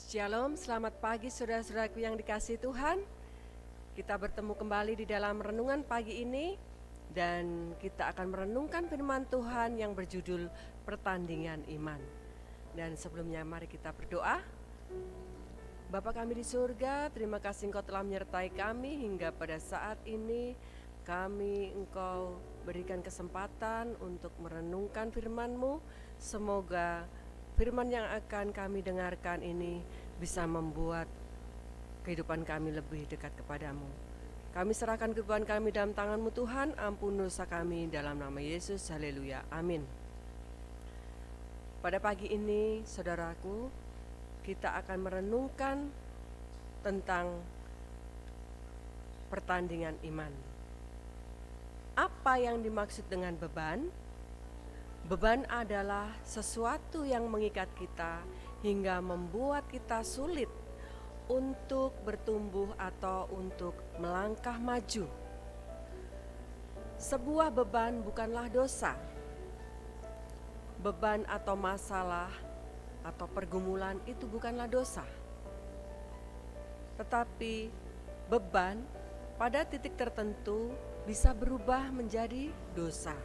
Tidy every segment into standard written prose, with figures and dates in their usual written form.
Shalom, selamat pagi saudara-saudaraku yang dikasihi Tuhan. Kita bertemu kembali di dalam renungan pagi ini dan kita akan merenungkan firman Tuhan yang berjudul Pertandingan Iman. Dan sebelumnya mari kita berdoa. Bapa kami di surga, terima kasih Engkau telah menyertai kami hingga pada saat ini. Engkau berikan kesempatan untuk merenungkan firman-Mu. Semoga firman yang akan kami dengarkan ini bisa membuat kehidupan kami lebih dekat kepadamu. Kami serahkan kehidupan kami dalam tangan-Mu Tuhan, ampun dosa kami dalam nama Yesus, haleluya, amin. Pada pagi ini saudaraku, kita akan merenungkan tentang pertandingan iman. Apa yang dimaksud dengan beban? Beban adalah sesuatu yang mengikat kita hingga membuat kita sulit untuk bertumbuh atau untuk melangkah maju. Sebuah beban bukanlah dosa. Beban atau masalah atau pergumulan itu bukanlah dosa. Tetapi beban pada titik tertentu bisa berubah menjadi dosa.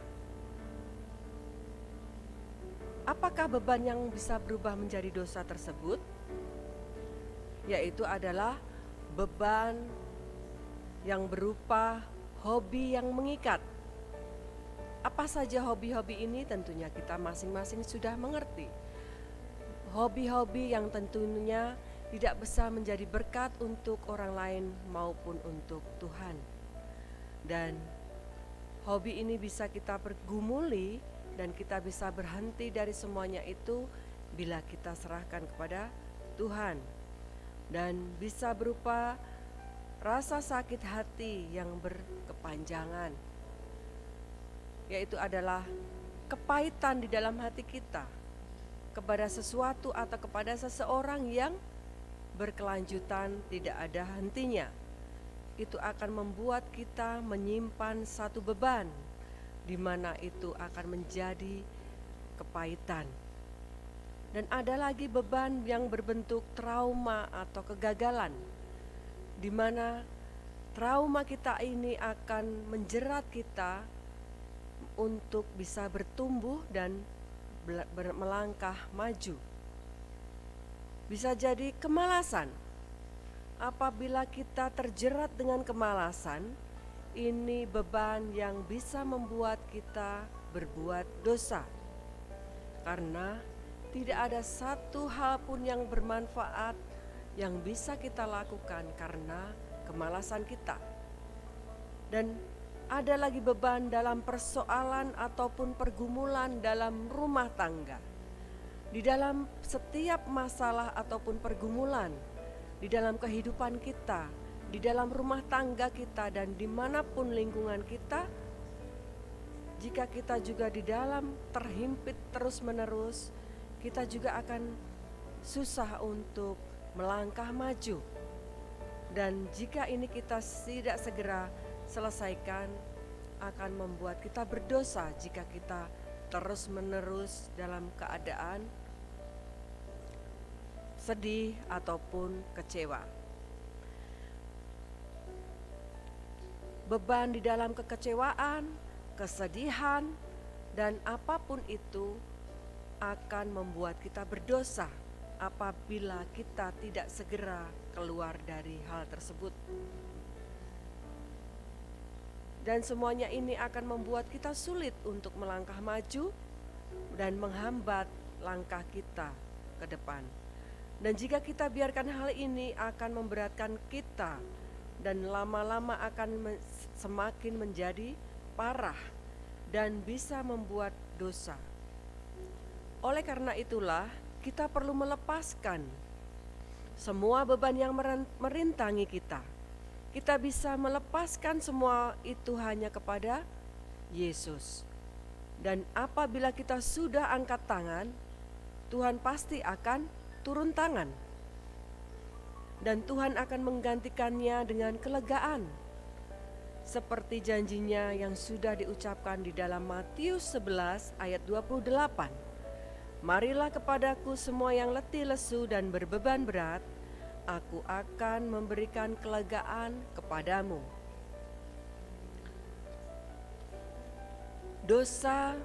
Apakah beban yang bisa berubah menjadi dosa tersebut? Yaitu adalah beban yang berupa hobi yang mengikat. Apa saja hobi-hobi ini? Tentunya kita masing-masing sudah mengerti. Hobi-hobi yang tentunya tidak bisa menjadi berkat untuk orang lain maupun untuk Tuhan. Dan hobi ini bisa kita pergumuli dan kita bisa berhenti dari semuanya itu bila kita serahkan kepada Tuhan. Dan bisa berupa rasa sakit hati yang berkepanjangan, yaitu adalah kepahitan di dalam hati kita kepada sesuatu atau kepada seseorang yang berkelanjutan tidak ada hentinya. Itu akan membuat kita menyimpan satu beban, di mana itu akan menjadi kepahitan. Dan ada lagi beban yang berbentuk trauma atau kegagalan, di mana trauma kita ini akan menjerat kita untuk bisa bertumbuh dan melangkah maju. Bisa jadi kemalasan. Apabila kita terjerat dengan kemalasan, ini beban yang bisa membuat kita berbuat dosa. Karena tidak ada satu hal pun yang bermanfaat yang bisa kita lakukan karena kemalasan kita. Dan ada lagi beban dalam persoalan ataupun pergumulan dalam rumah tangga. Di dalam setiap masalah ataupun pergumulan, di dalam kehidupan kita, di dalam rumah tangga kita dan dimanapun lingkungan kita, jika kita juga di dalam terhimpit terus menerus, kita juga akan susah untuk melangkah maju. Dan jika ini kita tidak segera selesaikan, akan membuat kita berdosa jika kita terus menerus dalam keadaan sedih ataupun kecewa. Beban di dalam kekecewaan, kesedihan, dan apapun itu akan membuat kita berdosa apabila kita tidak segera keluar dari hal tersebut. Dan semuanya ini akan membuat kita sulit untuk melangkah maju dan menghambat langkah kita ke depan. Dan jika kita biarkan hal ini akan memberatkan kita dan lama-lama akan semakin menjadi parah dan bisa membuat dosa. Oleh karena itulah kita perlu melepaskan semua beban yang merintangi kita. Kita bisa melepaskan semua itu hanya kepada Yesus. Dan apabila kita sudah angkat tangan, Tuhan pasti akan turun tangan. Dan Tuhan akan menggantikannya dengan kelegaan. Seperti janjinya yang sudah diucapkan di dalam Matius 11 ayat 28. Marilah kepadaku semua yang letih lesu dan berbeban berat, aku akan memberikan kelegaan kepadamu. Dosa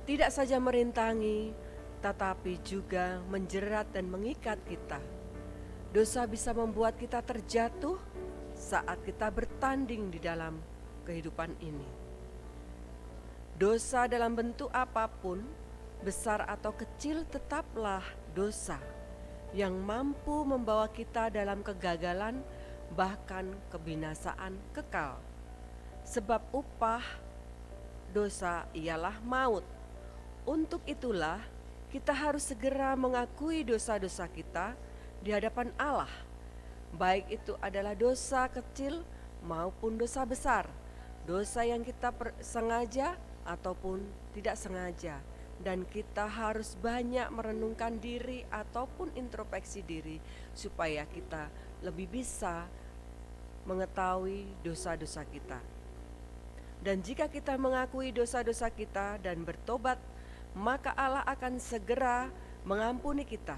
tidak saja merintangi, tetapi juga menjerat dan mengikat kita. Dosa bisa membuat kita terjatuh saat kita bertanding di dalam kehidupan ini. Dosa dalam bentuk apapun, besar atau kecil, tetaplah dosa yang mampu membawa kita dalam kegagalan, bahkan kebinasaan kekal. Sebab upah dosa ialah maut. Untuk itulah kita harus segera mengakui dosa-dosa kita di hadapan Allah, baik itu adalah dosa kecil maupun dosa besar, dosa yang kita sengaja ataupun tidak sengaja. Dan kita harus banyak merenungkan diri ataupun introspeksi diri supaya kita lebih bisa mengetahui dosa-dosa kita. Dan jika kita mengakui dosa-dosa kita dan bertobat, maka Allah akan segera mengampuni kita.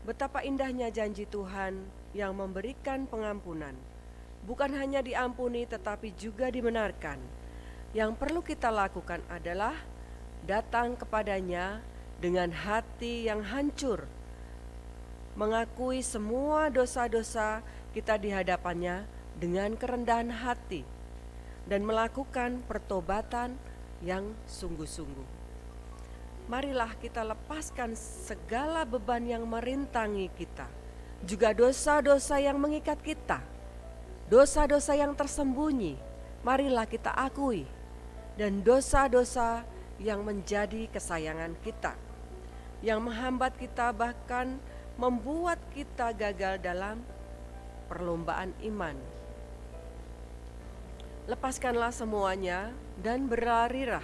Betapa indahnya janji Tuhan yang memberikan pengampunan. Bukan hanya diampuni tetapi juga dibenarkan. Yang perlu kita lakukan adalah datang kepadanya dengan hati yang hancur, mengakui semua dosa-dosa kita di hadapannya dengan kerendahan hati, dan melakukan pertobatan yang sungguh-sungguh. Marilah kita lepaskan segala beban yang merintangi kita, juga dosa-dosa yang mengikat kita, dosa-dosa yang tersembunyi, marilah kita akui, dan dosa-dosa yang menjadi kesayangan kita, yang menghambat kita bahkan membuat kita gagal dalam perlombaan iman. Lepaskanlah semuanya dan berlarilah.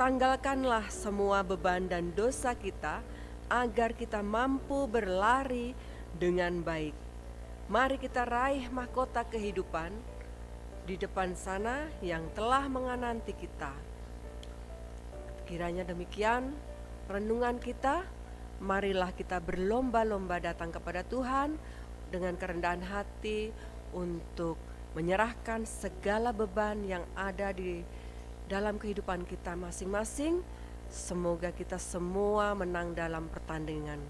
Tanggalkanlah semua beban dan dosa kita agar kita mampu berlari dengan baik. Mari kita raih mahkota kehidupan di depan sana yang telah menanti kita. Kiranya demikian renungan kita. Marilah kita berlomba-lomba datang kepada Tuhan dengan kerendahan hati untuk menyerahkan segala beban yang ada di dalam kehidupan kita masing-masing. Semoga kita semua menang dalam pertandingan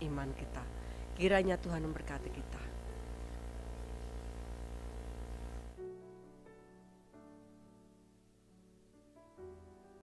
iman kita. Kiranya Tuhan memberkati kita.